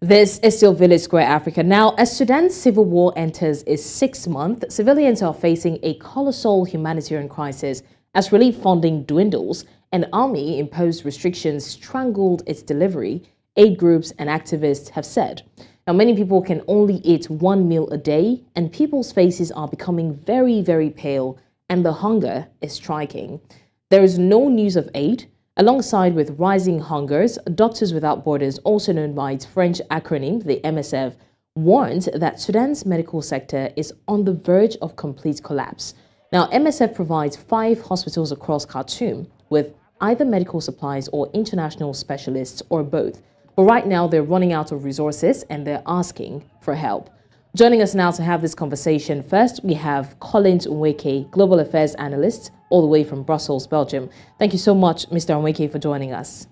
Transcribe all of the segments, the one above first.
This is still Village Square Africa. Now, as Sudan's civil war enters its 6th month, civilians are facing a colossal humanitarian crisis as relief funding dwindles and army-imposed restrictions strangled its delivery, aid groups and activists have said. Now, many people can only eat one meal a day, and people's faces are becoming very, very pale, and the hunger is striking. There is no news of aid. Alongside with rising hungers, Doctors Without Borders, also known by its French acronym, the MSF, warns that Sudan's medical sector is on the verge of complete collapse. Now, MSF provides 5 hospitals across Khartoum with either medical supplies or international specialists or both. But right now, they're running out of resources and they're asking for help. Joining us now to have this conversation, first we have Nweke, Global Affairs Analyst, all the way from Brussels, Belgium. Thank you so much, Mr. Nweke, for joining us.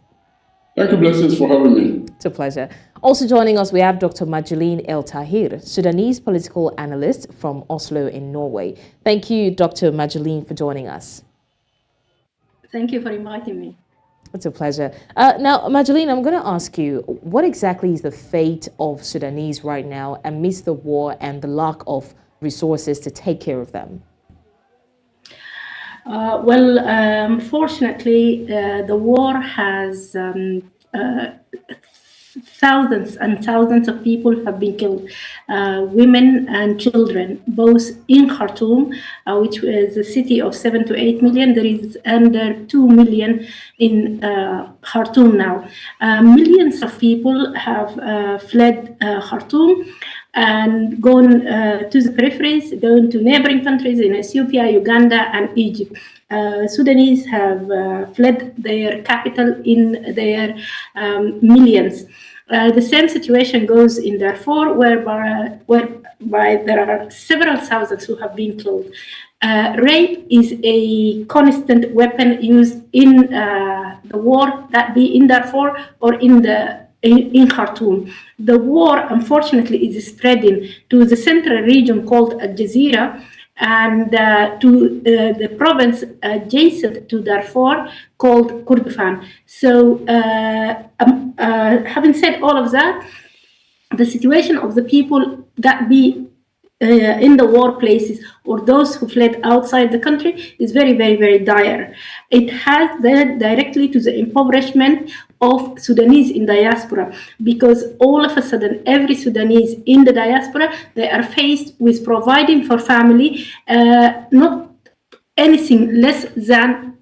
Thank you, Blessings, for having me. It's a pleasure. Also joining us, we have Dr. Majduline El-Tahir, Sudanese political analyst from Oslo in Norway. Thank you, Dr. Majduline, for joining us. Thank you for inviting me. It's a pleasure. Now, Majduline, I'm going to ask you, what exactly is the fate of Sudanese right now amidst the war and the lack of resources to take care of them? Unfortunately, the war has thousands and thousands of people have been killed, women and children, both in Khartoum, which is a city of 7 to 8 million. There is under 2 million in Khartoum now. Millions of people have fled Khartoum and gone to the peripheries, gone to neighboring countries in Ethiopia, Uganda, and Egypt. Sudanese have fled their capital in their millions. The same situation goes in Darfur, whereby there are several thousands who have been killed. Rape is a constant weapon used in the war, that be in Darfur or in Khartoum. The war, unfortunately, is spreading to the central region called Al-Jazeera and to the province adjacent to Darfur called Kurdistan. So, having said all of that, the situation of the people that be in the war places or those who fled outside the country is very, very, very dire. It has led directly to the impoverishment of Sudanese in diaspora, because all of a sudden every Sudanese in the diaspora, they are faced with providing for family not anything less than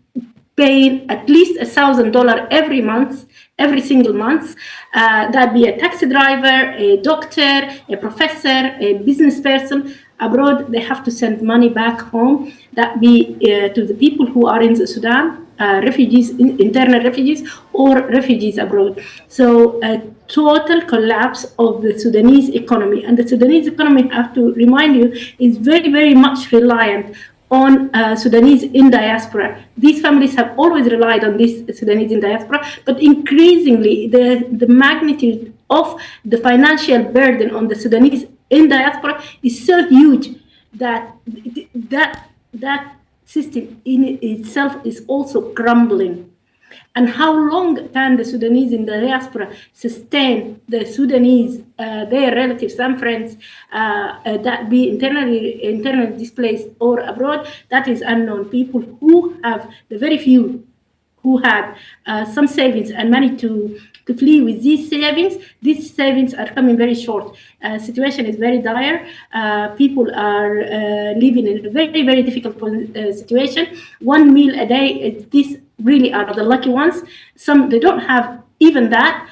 paying at least $1,000 every month, every single month. That be a taxi driver, a doctor, a professor, a business person. Abroad, they have to send money back home. That be to the people who are in the Sudan, refugees, internal refugees, or refugees abroad. So a total collapse of the Sudanese economy. And the Sudanese economy, I have to remind you, is very, very much reliant on Sudanese in diaspora. These families have always relied on these Sudanese in diaspora, but increasingly the magnitude of the financial burden on the Sudanese in diaspora is so huge that that system in itself is also crumbling. And how long can the Sudanese in the diaspora sustain the Sudanese, their relatives and friends that be internally displaced or abroad? That is unknown. People who have, the very few who had some savings and money to flee with these savings are coming very short. Situation is very dire. People are living in a very, very difficult situation. 1 meal a day, these really are the lucky ones. Some, they don't have even that.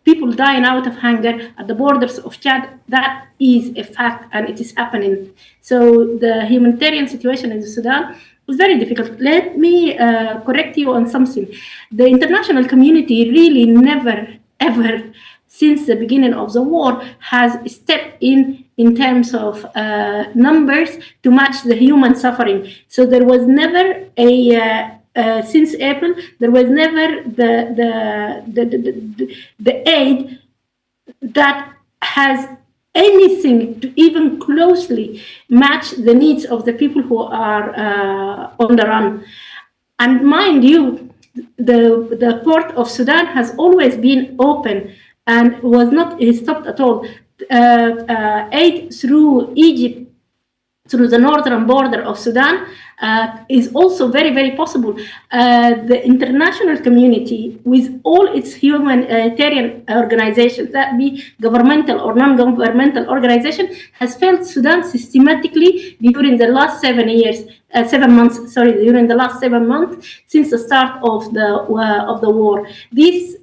People dying out of hunger at the borders of Chad, that is a fact and it is happening. So the humanitarian situation in Sudan was very difficult. Let me correct you on something. The international community really never, ever, since the beginning of the war, has stepped in terms of numbers to match the human suffering. So there was never since April, there was never the aid that has anything to even closely match the needs of the people who are on the run. And mind you, the port of Sudan has always been open and was not stopped at all. Aid through Egypt, through the northern border of Sudan, is also very, very possible. The international community, with all its humanitarian organizations, that be governmental or non-governmental organization, has failed Sudan systematically during the last 7 months. During the last 7 months since the start of the war. This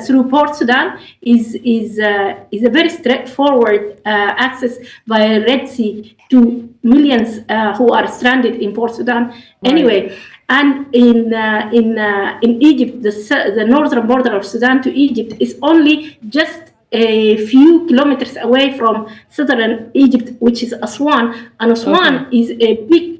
through Port Sudan is a very straightforward access via Red Sea to millions who are stranded in Port Sudan. Right. Anyway, and in Egypt, the northern border of Sudan to Egypt is only just a few kilometers away from southern Egypt, which is Aswan, and Aswan is a big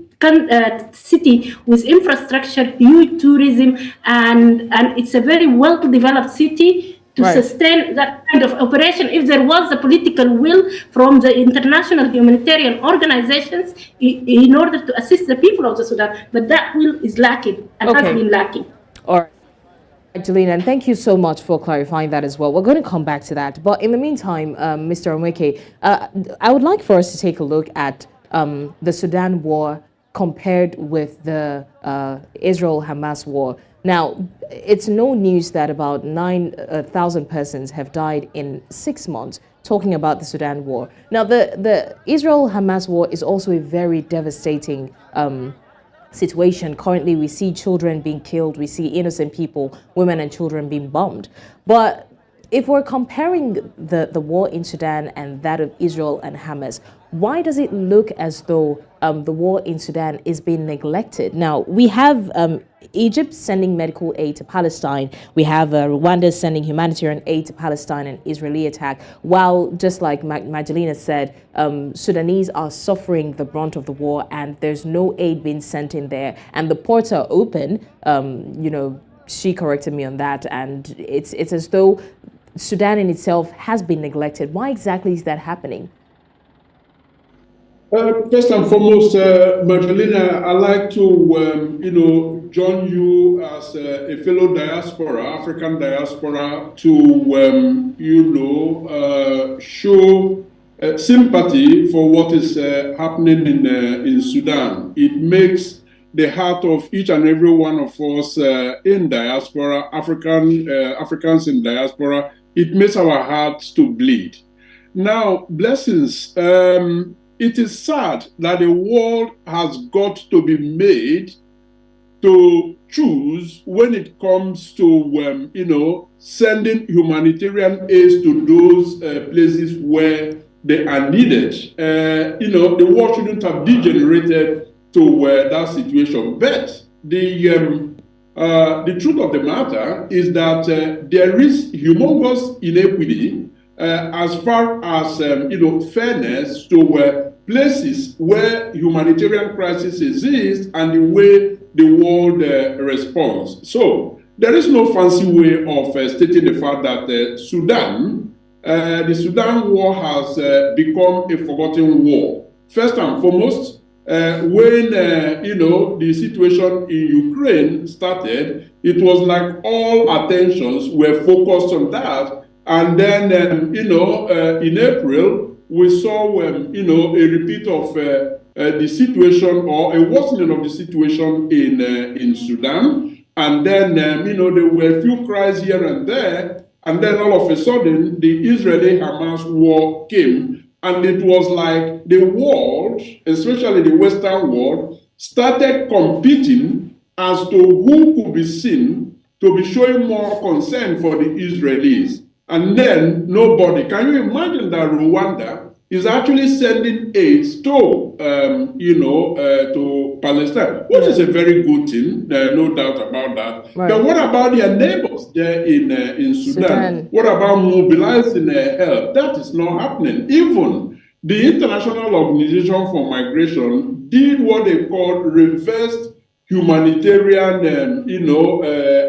city with infrastructure, huge tourism, and it's a very well-developed city to sustain that kind of operation if there was the political will from the international humanitarian organizations in order to assist the people of the Sudan. But that will is lacking and has been lacking. All right. Majduline, and thank you so much for clarifying that as well. We're going to come back to that. But in the meantime, Mr. Nweke, I would like for us to take a look at the Sudan war compared with the Israel-Hamas war. Now, it's no news that about 9,000 persons have died in 6 months, talking about the Sudan war. Now, the Israel-Hamas war is also a very devastating situation. Currently, we see children being killed, we see innocent people, women and children being bombed. But if we're comparing the war in Sudan and that of Israel and Hamas, why does it look as though the war in Sudan is being neglected? Now, we have Egypt sending medical aid to Palestine. We have Rwanda sending humanitarian aid to Palestine and Israeli attack. While, just like Majduline said, Sudanese are suffering the brunt of the war and there's no aid being sent in there. And the ports are open. She corrected me on that. And it's as though Sudan in itself has been neglected. Why exactly is that happening? First and foremost, Majduline, I'd like to, join you as a fellow diaspora, African diaspora, to, show sympathy for what is happening in Sudan. It makes the heart of each and every one of us in diaspora, Africans in diaspora, it makes our hearts to bleed. Now, blessings. It is sad that the world has got to be made to choose when it comes to, sending humanitarian aid to those places where they are needed. The world shouldn't have degenerated to that situation. But the truth of the matter is that there is humongous inequity as far as fairness to places where humanitarian crisis exists and the way the world responds. So there is no fancy way of stating the fact that the Sudan war has become a forgotten war. First and foremost, when the situation in Ukraine started, it was like all attentions were focused on that. And then, in April, we saw, a repeat of the situation or a worsening of the situation in Sudan. And then, there were a few cries here and there. And then all of a sudden, the Israeli-Hamas war came. And it was like the world, especially the Western world, started competing as to who could be seen to be showing more concern for the Israelis. And then nobody. Can you imagine that Rwanda is actually sending aid to, to Palestine, which is a very good thing, no doubt about that. Right. But what about their neighbors there in Sudan? What about mobilizing help? That is not happening. Even the International Organization for Migration did what they called reversed humanitarian,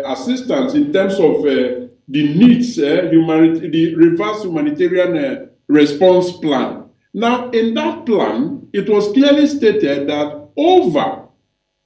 assistance in terms of the needs, the reverse humanitarian response plan. Now, in that plan, it was clearly stated that over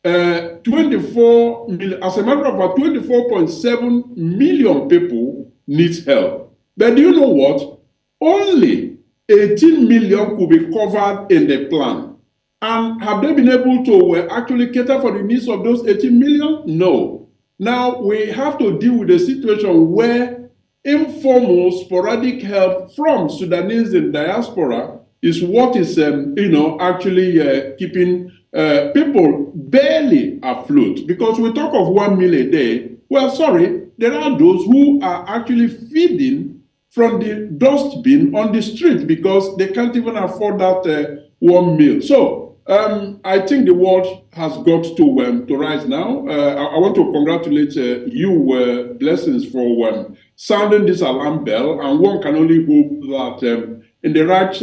24 million, as a matter of fact, 24.7 million people need help. But do you know what? Only 18 million could be covered in the plan. And have they been able to actually cater for the needs of those 18 million? No. Now we have to deal with a situation where informal sporadic help from Sudanese in diaspora is what is actually keeping people barely afloat. Because we talk of 1 meal a day. Well, sorry, there are those who are actually feeding from the dustbin on the street because they can't even afford that 1 meal. So I think the world has got to rise now. I want to congratulate you, Blessings, for sounding this alarm bell, and one can only hope that in the right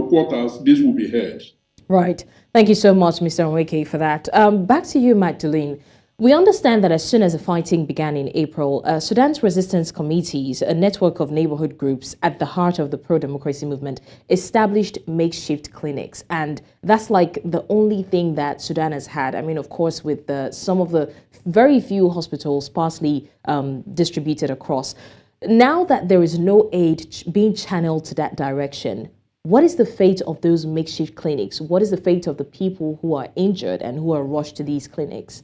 quarters, this will be heard. Right. Thank you so much, Mr. Nweke, for that. Back to you, Majduline. We understand that as soon as the fighting began in April, Sudan's resistance committees, a network of neighborhood groups at the heart of the pro-democracy movement, established makeshift clinics. And that's like the only thing that Sudan has had. I mean, of course, with some of the very few hospitals sparsely distributed across. Now that there is no aid being channeled to that direction, what is the fate of those makeshift clinics? What is the fate of the people who are injured and who are rushed to these clinics?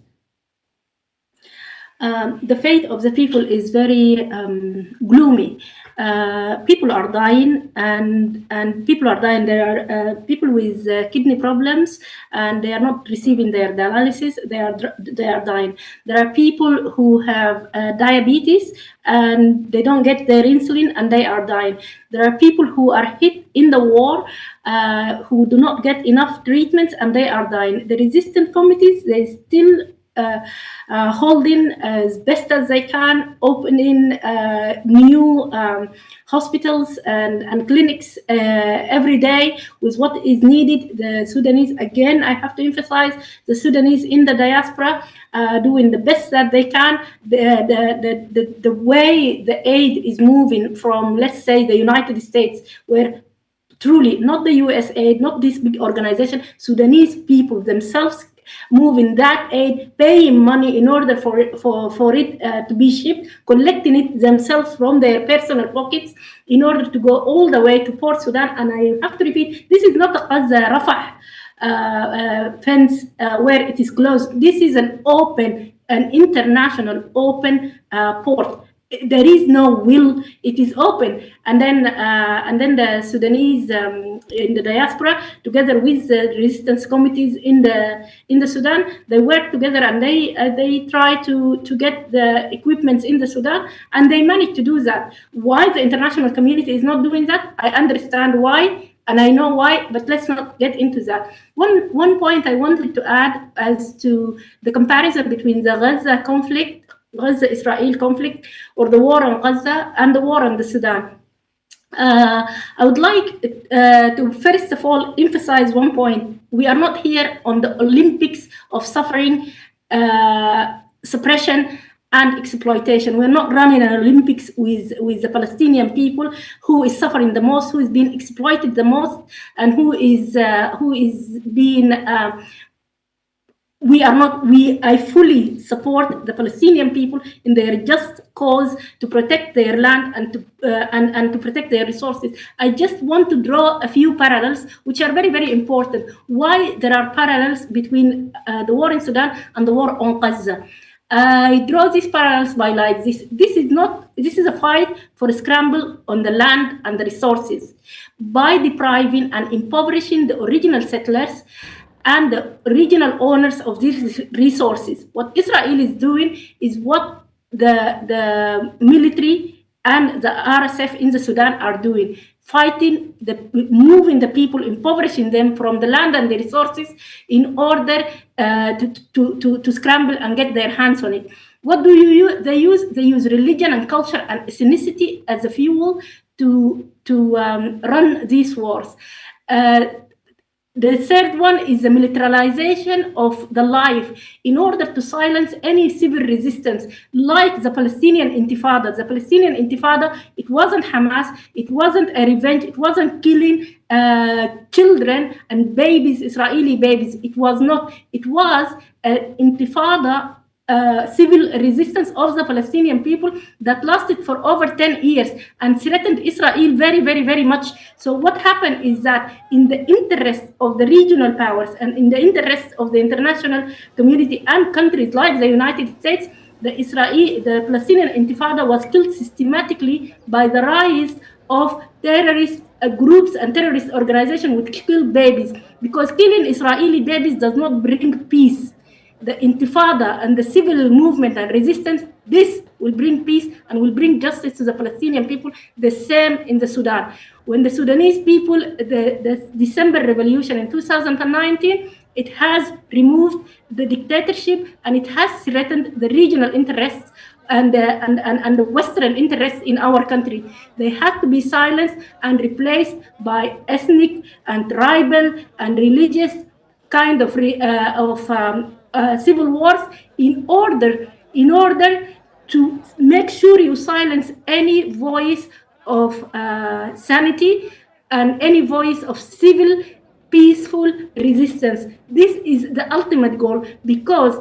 The fate of the people is very gloomy. People are dying, and people are dying. There are people with kidney problems, and they are not receiving their dialysis. They are dying. There are people who have diabetes, and they don't get their insulin, and they are dying. There are people who are hit in the war, who do not get enough treatments, and they are dying. The resistance committees, they still holding as best as they can, opening new hospitals and clinics every day with what is needed. The Sudanese, again, I have to emphasize, the Sudanese in the diaspora doing the best that they can. The way the aid is moving from, let's say, the United States, where truly not the US aid, not this big organization, Sudanese people themselves moving that aid, paying money in order for it to be shipped, collecting it themselves from their personal pockets in order to go all the way to Port Sudan. And I have to repeat, this is not a Gaza-Rafah fence where it is closed. This is an international open port. There is no will. It is open, and then the Sudanese in the diaspora, together with the resistance committees in the Sudan, they work together and they try to get the equipment in the Sudan, and they manage to do that. Why the international community is not doing that? I understand why, and I know why, but let's not get into that. One point I wanted to add as to the comparison between the Gaza-Israel conflict, or the war on Gaza and the war on the Sudan. I would like to first of all emphasize one point. We are not here on the Olympics of suffering, suppression, and exploitation. We're not running an Olympics with the Palestinian people, who is suffering the most, who is being exploited the most, and who is being I fully support the Palestinian people in their just cause to protect their land and to protect their resources. I just want to draw a few parallels, which are very, very important. Why there are parallels between the war in Sudan and the war on Gaza. I draw these parallels by like this. This is a fight for a scramble on the land and the resources by depriving and impoverishing the original settlers and the regional owners of these resources. What Israel is doing is what the military and the RSF in the Sudan are doing, fighting, moving the people, impoverishing them from the land and the resources in order to scramble and get their hands on it. What do you use? They use religion and culture and ethnicity as a fuel to run these wars. The third one is the militarization of the life in order to silence any civil resistance, like the Palestinian Intifada. The Palestinian Intifada, it wasn't Hamas, it wasn't a revenge, it wasn't killing children and babies, Israeli babies. It was not. It was an Intifada civil resistance of the Palestinian people that lasted for over 10 years and threatened Israel very, very, very much. So what happened is that in the interest of the regional powers and in the interest of the international community and countries like the United States, the Palestinian Intifada was killed systematically by the rise of terrorist groups and terrorist organizations which kill babies, because killing Israeli babies does not bring peace. The Intifada and the civil movement and resistance, this will bring peace and will bring justice to the Palestinian people. The same in the Sudan. When the Sudanese people, the December revolution in 2019, it has removed the dictatorship and it has threatened the regional interests and the Western interests in our country. They had to be silenced and replaced by ethnic and tribal and religious kind of civil wars in order to make sure you silence any voice of sanity and any voice of civil peaceful resistance. This is the ultimate goal, because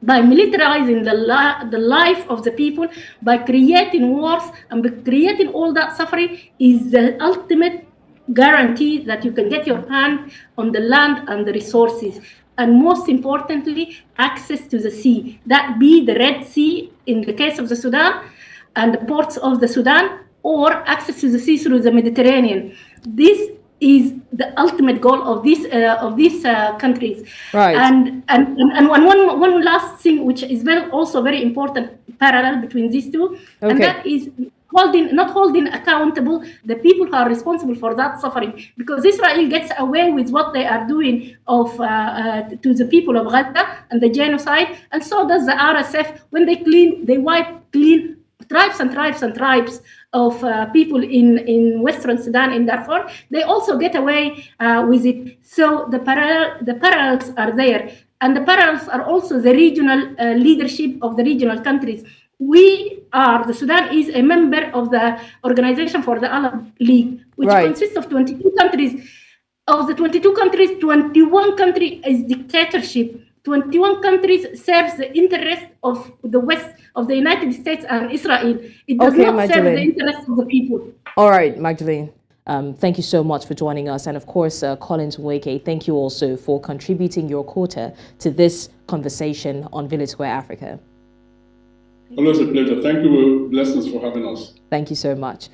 by militarizing the life of the people, by creating wars and by creating all that suffering, is the ultimate guarantee that you can get your hand on the land and the resources. And most importantly, access to the sea, that be the Red Sea in the case of the Sudan and the ports of the Sudan, or access to the sea through the Mediterranean. This is the ultimate goal of these countries. Right. And one last thing, which is also very important parallel between these two, and that is not holding accountable the people who are responsible for that suffering, because Israel gets away with what they are doing to the people of Gaza and the genocide, and so does the RSF when they wipe clean tribes and tribes and tribes of people in Western Sudan, in Darfur. They also get away with it. So the parallels are there, and the parallels are also the regional leadership of the regional countries. The Sudan is a member of the Organization for the Arab League, which consists of 22 countries. Of the 22 countries, 21 countries is dictatorship. 21 countries serves the interest of the West, of the United States and Israel. It does not serve the interest of the people. All right, Majduline. Thank you so much for joining us. And of course, Collins Nweke, thank you also for contributing your quota to this conversation on Village Square Africa. Always a pleasure. Thank you, Blessings, for having us. Thank you so much.